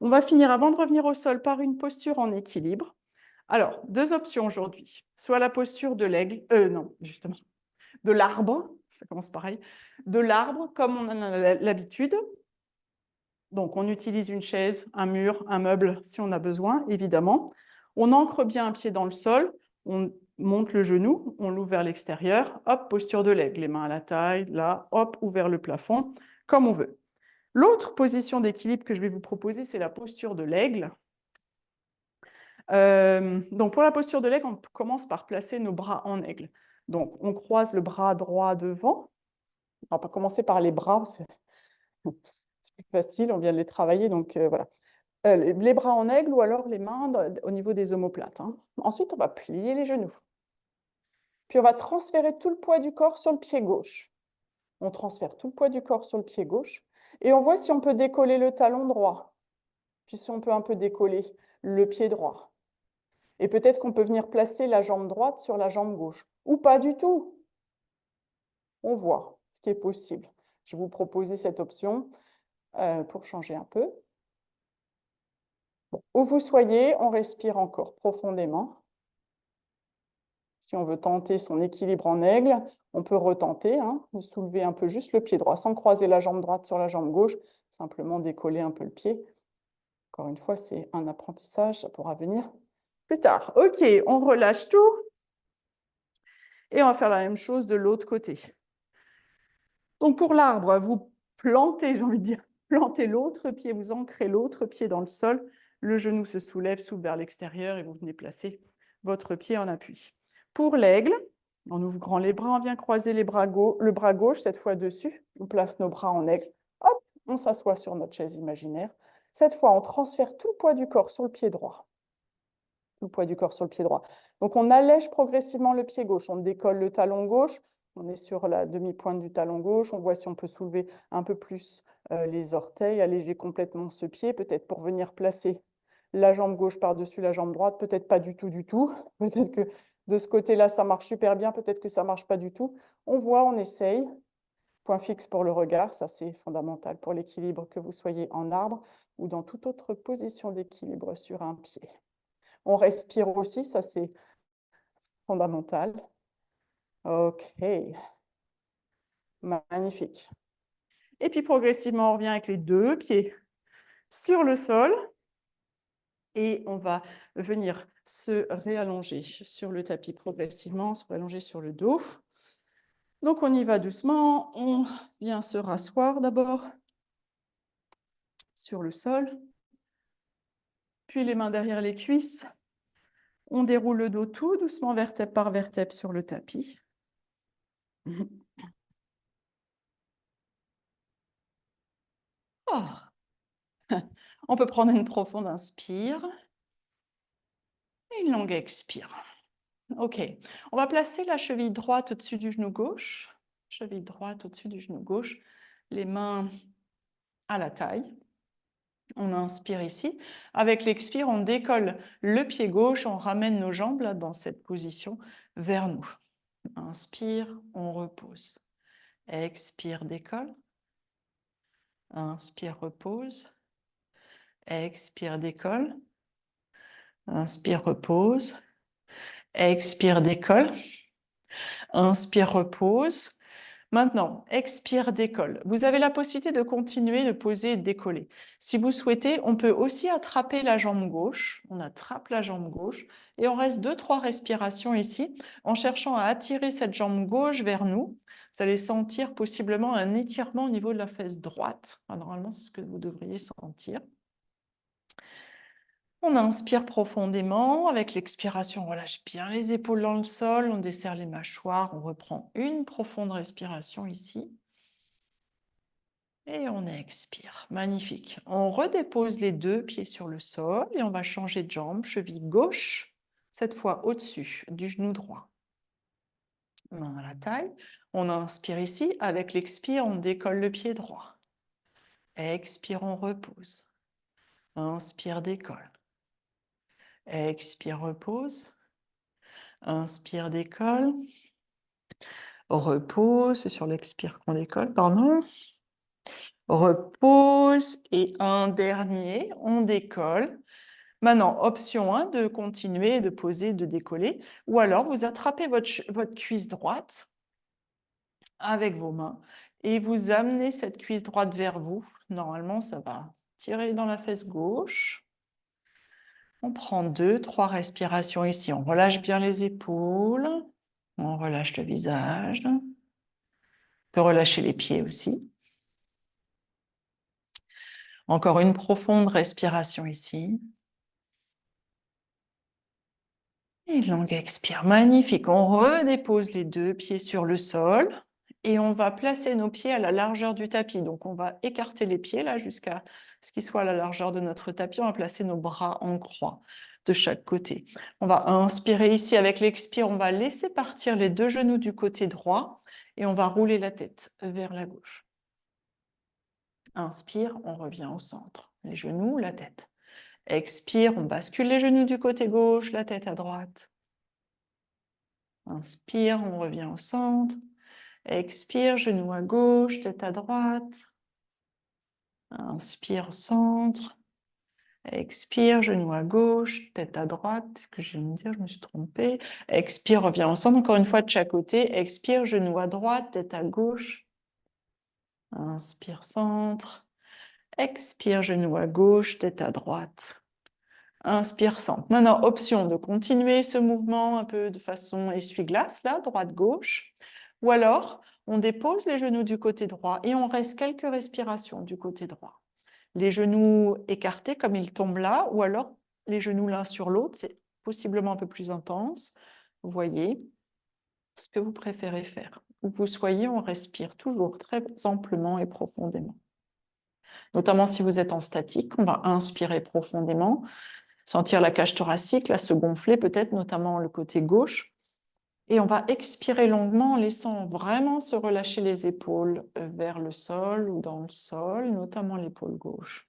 On va finir avant de revenir au sol par une posture en équilibre. Alors, 2 options aujourd'hui. Soit la posture de l'aigle, non, justement, de l'arbre, ça commence pareil, de l'arbre comme on en a l'habitude. Donc, on utilise une chaise, un mur, un meuble si on a besoin, évidemment. On ancre bien un pied dans le sol, on monte le genou, on l'ouvre vers l'extérieur, hop, posture de l'aigle, les mains à la taille, là, hop, ouvert le plafond, comme on veut. L'autre position d'équilibre que je vais vous proposer, c'est la posture de l'aigle. Donc, pour la posture de l'aigle, on commence par placer nos bras en aigle. Donc, on croise le bras droit devant. On va commencer par les bras, c'est plus facile, on vient de les travailler, donc voilà. Les bras en aigle ou alors les mains au niveau des omoplates. Hein. Ensuite, on va plier les genoux. Puis, on va transférer tout le poids du corps sur le pied gauche. On transfère tout le poids du corps sur le pied gauche. Et on voit si on peut décoller le talon droit. Puis, si on peut un peu décoller le pied droit. Et peut-être qu'on peut venir placer la jambe droite sur la jambe gauche. Ou pas du tout. On voit ce qui est possible. Je vais vous proposer cette option pour changer un peu. Bon, où vous soyez, on respire encore profondément. Si on veut tenter son équilibre en aigle, on peut retenter, hein, de soulever un peu juste le pied droit, sans croiser la jambe droite sur la jambe gauche, simplement décoller un peu le pied. Encore une fois, c'est un apprentissage, ça pourra venir plus tard. OK, on relâche tout. Et on va faire la même chose de l'autre côté. Donc pour l'arbre, vous plantez, j'ai envie de dire, plantez l'autre pied, vous ancrez l'autre pied dans le sol, le genou se soulève, s'ouvre vers l'extérieur et vous venez placer votre pied en appui. Pour l'aigle, en ouvrant les bras, on vient croiser le bras gauche, cette fois dessus, on place nos bras en aigle, hop, on s'assoit sur notre chaise imaginaire. Cette fois, on transfère tout le poids du corps sur le pied droit. Tout le poids du corps sur le pied droit. Donc on allège progressivement le pied gauche, on décolle le talon gauche, on est sur la demi-pointe du talon gauche, on voit si on peut soulever un peu plus les orteils, alléger complètement ce pied, peut-être pour venir placer la jambe gauche par-dessus la jambe droite, peut-être pas du tout, peut-être que de ce côté-là ça marche super bien, peut-être que ça ne marche pas du tout. On voit, on essaye. Point fixe pour le regard, ça c'est fondamental pour l'équilibre, que vous soyez en arbre ou dans toute autre position d'équilibre sur un pied. On respire aussi, ça c'est fondamental. OK. Magnifique. Et puis progressivement, on revient avec les 2 pieds sur le sol. Et on va venir se réallonger sur le tapis progressivement, se réallonger sur le dos. Donc on y va doucement. On vient se rasseoir d'abord sur le sol. Puis les mains derrière les cuisses. On déroule le dos tout doucement, vertèbre par vertèbre sur le tapis. Oh. On peut prendre une profonde inspire et une longue expire. OK. On va placer la cheville droite au-dessus du genou gauche. Cheville droite au-dessus du genou gauche. Les mains à la taille. On inspire ici. Avec l'expire, on décolle le pied gauche, on ramène nos jambes là, dans cette position vers nous. Inspire, on repose. Expire, décolle. Inspire, repose. Expire, décolle. Inspire, repose. Expire, décolle. Inspire, repose. Maintenant, expire, décolle. Vous avez la possibilité de continuer de poser et de décoller. Si vous souhaitez, on peut aussi attraper la jambe gauche. On attrape la jambe gauche et on reste 2-3 respirations ici en cherchant à attirer cette jambe gauche vers nous. Vous allez sentir possiblement un étirement au niveau de la fesse droite. Enfin, normalement, c'est ce que vous devriez sentir. On inspire profondément. Avec l'expiration, on relâche bien les épaules dans le sol. On desserre les mâchoires. On reprend une profonde respiration ici. Et on expire. Magnifique. On redépose les deux pieds sur le sol et on va changer de jambe. Cheville gauche, cette fois au-dessus du genou droit. Main à la taille. On inspire ici. Avec l'expire, on décolle le pied droit. Expire, on repose. Inspire, décolle. Expire, repose. Inspire, décolle. Repose, c'est sur l'expire qu'on décolle, pardon. Repose et un dernier, on décolle. Maintenant, option 1, de continuer, de poser, de décoller. Ou alors, vous attrapez votre cuisse droite avec vos mains et vous amenez cette cuisse droite vers vous. Normalement, ça va tirer dans la fesse gauche. On prend 2-3 respirations ici. On relâche bien les épaules. On relâche le visage. On peut relâcher les pieds aussi. Encore une profonde respiration ici. Et longue expire. Magnifique. On redépose les deux pieds sur le sol et on va placer nos pieds à la largeur du tapis. Donc, on va écarter les pieds là jusqu'à ce qu'ils soient à la largeur de notre tapis. On va placer nos bras en croix de chaque côté. On va inspirer ici avec l'expire. On va laisser partir les deux genoux du côté droit et on va rouler la tête vers la gauche. Inspire, on revient au centre. Les genoux, la tête. Expire, on bascule les genoux du côté gauche, la tête à droite. Inspire, on revient au centre. Expire, genou à gauche, tête à droite. Inspire au centre. Expire, genou à gauche, tête à droite. Ce que je viens de dire, je me suis trompée. Expire, revient au centre. Encore une fois de chaque côté. Expire, genou à droite, tête à gauche. Inspire, centre. Expire, genou à gauche, tête à droite. Inspire, centre. Maintenant, option de continuer ce mouvement un peu de façon essuie-glace, là, droite-gauche. Ou alors, on dépose les genoux du côté droit et on reste quelques respirations du côté droit. Les genoux écartés comme ils tombent là, ou alors les genoux l'un sur l'autre, c'est possiblement un peu plus intense. Vous voyez ce que vous préférez faire. Où que vous soyez, on respire toujours très amplement et profondément. Notamment si vous êtes en statique, on va inspirer profondément. Sentir la cage thoracique, là, se gonfler peut-être, notamment le côté gauche. Et on va expirer longuement en laissant vraiment se relâcher les épaules vers le sol ou dans le sol, notamment l'épaule gauche.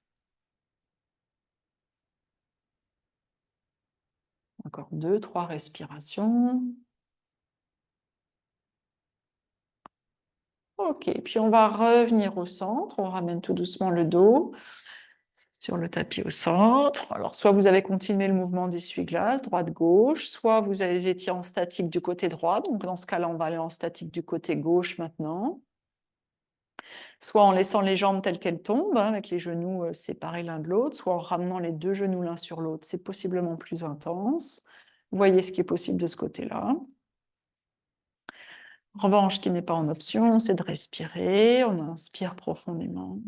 Encore 2-3 respirations. Ok, puis on va revenir au centre. On ramène tout doucement le dos sur le tapis au centre. Alors, soit vous avez continué le mouvement d'essuie-glace, droite-gauche, soit vous avez été en statique du côté droit. Donc, dans ce cas-là, on va aller en statique du côté gauche maintenant. Soit en laissant les jambes telles qu'elles tombent, hein, avec les genoux séparés l'un de l'autre, soit en ramenant les deux genoux l'un sur l'autre. C'est possiblement plus intense. Vous voyez ce qui est possible de ce côté-là. En revanche, ce qui n'est pas en option, c'est de respirer. On inspire profondément.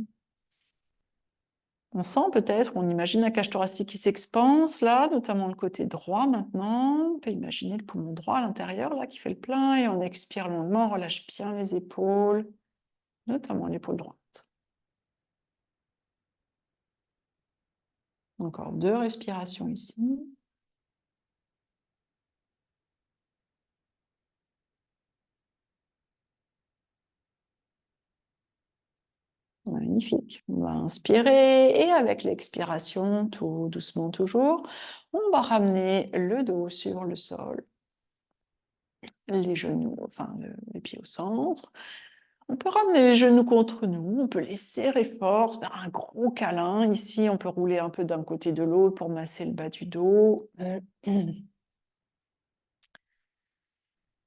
On sent peut-être, on imagine la cage thoracique qui s'expanse là, notamment le côté droit maintenant. On peut imaginer le poumon droit à l'intérieur là qui fait le plein et on expire longuement, on relâche bien les épaules, notamment l'épaule droite. Encore 2 respirations ici. Magnifique. On va inspirer et avec l'expiration, tout doucement toujours, on va ramener le dos sur le sol, les genoux, enfin les pieds au centre. On peut ramener les genoux contre nous, on peut les serrer fort, faire un gros câlin. Ici, on peut rouler un peu d'un côté de l'autre pour masser le bas du dos.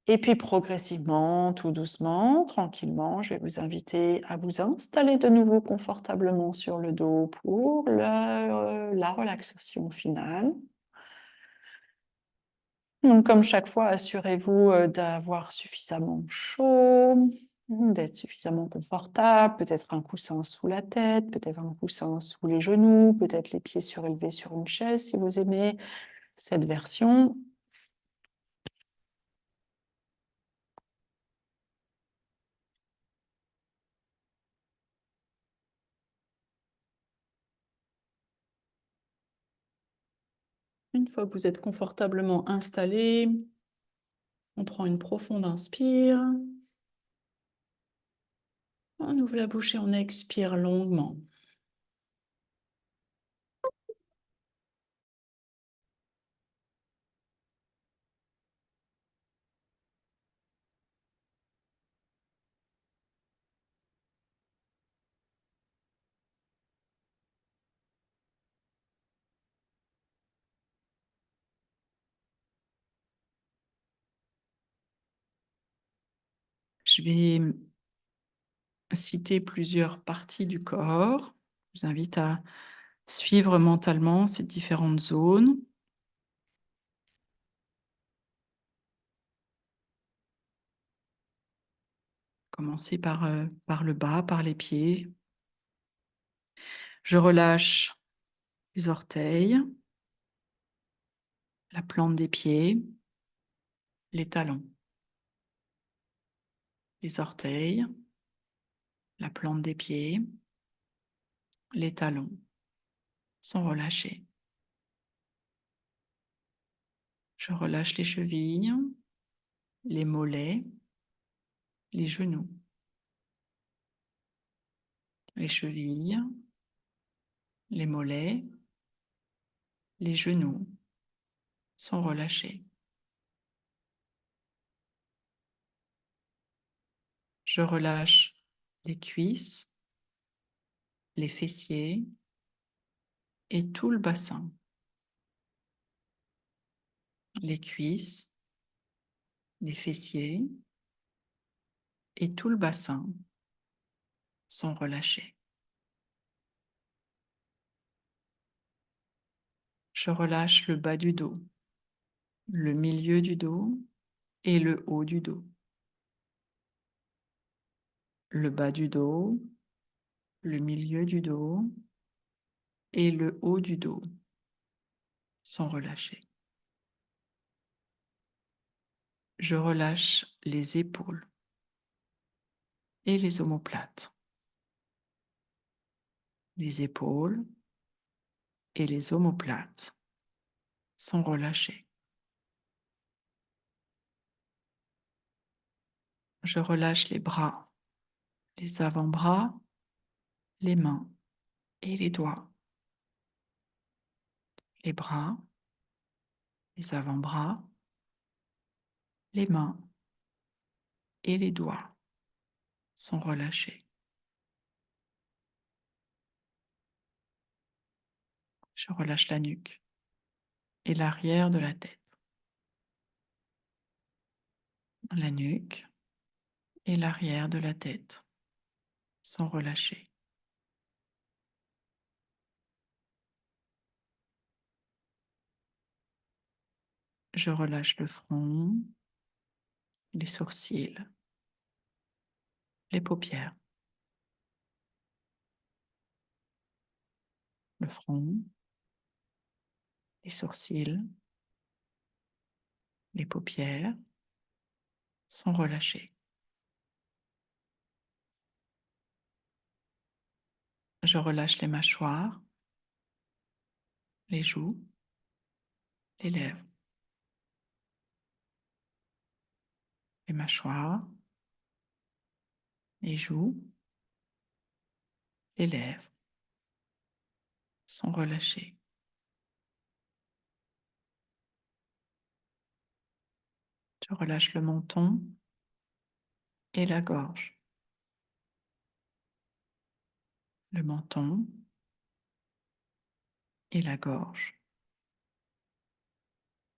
Et puis progressivement, tout doucement, tranquillement, je vais vous inviter à vous installer de nouveau confortablement sur le dos pour la relaxation finale. Donc comme chaque fois, assurez-vous d'avoir suffisamment chaud, d'être suffisamment confortable, peut-être un coussin sous la tête, peut-être un coussin sous les genoux, peut-être les pieds surélevés sur une chaise si vous aimez cette version. Une fois que vous êtes confortablement installé, on prend une profonde inspire. On ouvre la bouche et on expire longuement. Je vais citer plusieurs parties du corps. Je vous invite à suivre mentalement ces différentes zones. Commencer par le bas, par les pieds. Je relâche les orteils, la plante des pieds, les talons. Les orteils, la plante des pieds, les talons, sans relâcher. Je relâche les chevilles, les mollets, les genoux, les chevilles, les mollets, les genoux, sans relâcher. Je relâche les cuisses, les fessiers et tout le bassin. Les cuisses, les fessiers et tout le bassin sont relâchés. Je relâche le bas du dos, le milieu du dos et le haut du dos. Le bas du dos, le milieu du dos et le haut du dos sont relâchés. Je relâche les épaules et les omoplates. Les épaules et les omoplates sont relâchés. Je relâche les bras, les avant-bras, les mains et les doigts. Les bras, les avant-bras, les mains et les doigts sont relâchés. Je relâche la nuque et l'arrière de la tête. La nuque et l'arrière de la tête sont relâchés. Je relâche le front, les sourcils, les paupières. le front, les sourcils, les paupières sont relâchées. Je relâche les mâchoires, les joues, les lèvres, les mâchoires, les joues, les lèvres sont relâchées. Je relâche le menton et la gorge. Le menton et la gorge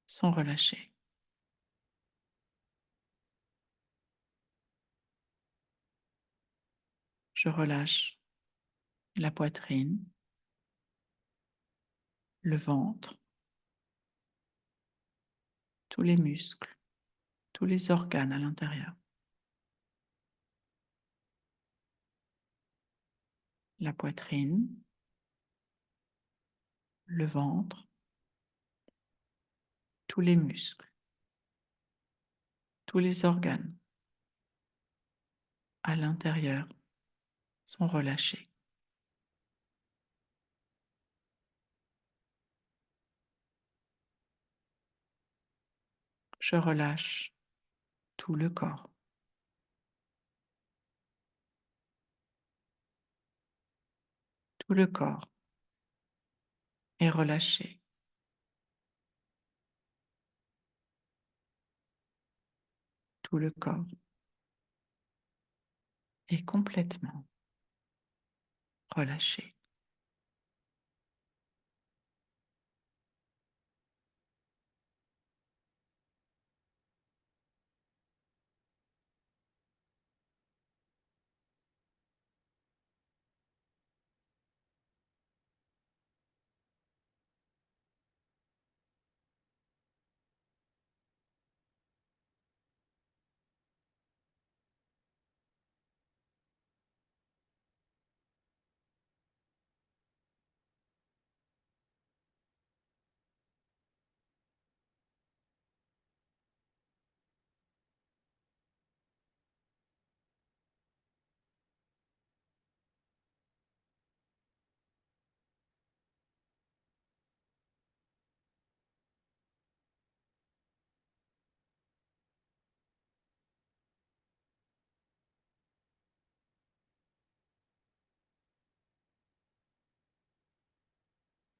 sont relâchés. Je relâche la poitrine, le ventre, tous les muscles, tous les organes à l'intérieur. La poitrine, le ventre, tous les muscles, tous les organes à l'intérieur sont relâchés. Je relâche tout le corps. Tout le corps est relâché. Tout le corps est complètement relâché.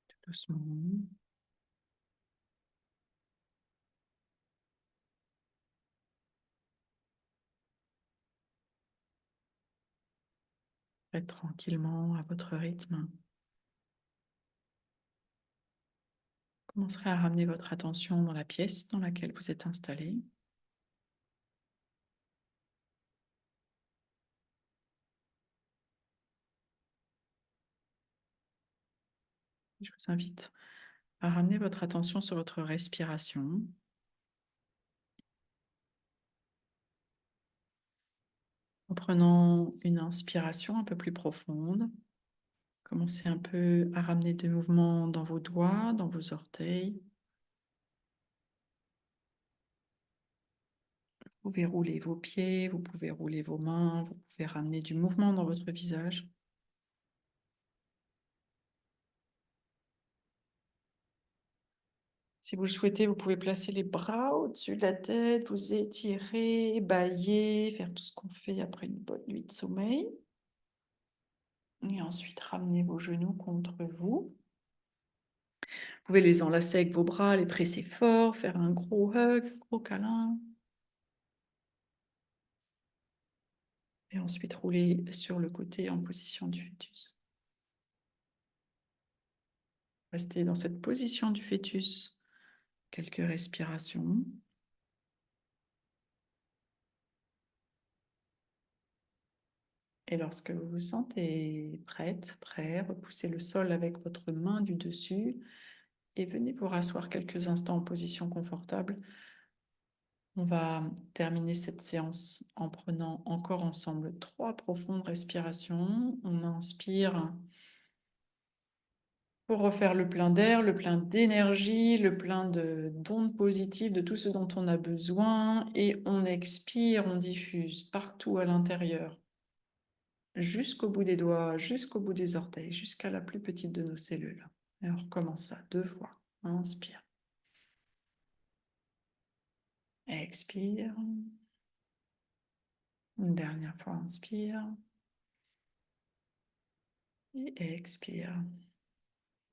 Tout doucement. Faites tranquillement à votre rythme. Commencerez à ramener votre attention dans la pièce dans laquelle vous êtes installé. Je vous invite à ramener votre attention sur votre respiration. En prenant une inspiration un peu plus profonde, commencez un peu à ramener des mouvements dans vos doigts, dans vos orteils. Vous pouvez rouler vos pieds, vous pouvez rouler vos mains, vous pouvez ramener du mouvement dans votre visage. Si vous le souhaitez, vous pouvez placer les bras au-dessus de la tête, vous étirer, bâiller, faire tout ce qu'on fait après une bonne nuit de sommeil. Et ensuite, ramenez vos genoux contre vous. Vous pouvez les enlacer avec vos bras, les presser fort, faire un gros hug, gros câlin. Et ensuite, rouler sur le côté en position du fœtus. Restez dans cette position du fœtus quelques respirations. Et lorsque vous vous sentez prête, prêt, repoussez le sol avec votre main du dessus et venez vous rasseoir quelques instants en position confortable. On va terminer cette séance en prenant encore ensemble 3 profondes respirations. On inspire pour refaire le plein d'air, le plein d'énergie, le plein d'ondes positives, de tout ce dont on a besoin. Et on expire, on diffuse partout à l'intérieur, jusqu'au bout des doigts, jusqu'au bout des orteils, jusqu'à la plus petite de nos cellules. Et on recommence ça 2 fois. Inspire. Expire. Une dernière fois, inspire. Et expire.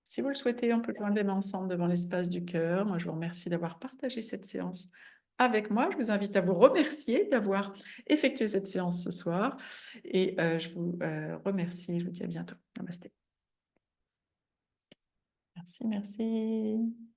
Si vous le souhaitez, on peut joindre les mains ensemble devant l'espace du cœur. Moi, je vous remercie d'avoir partagé cette séance avec moi. Je vous invite à vous remercier d'avoir effectué cette séance ce soir. Et je vous remercie. Je vous dis à bientôt. Namasté. Merci, merci.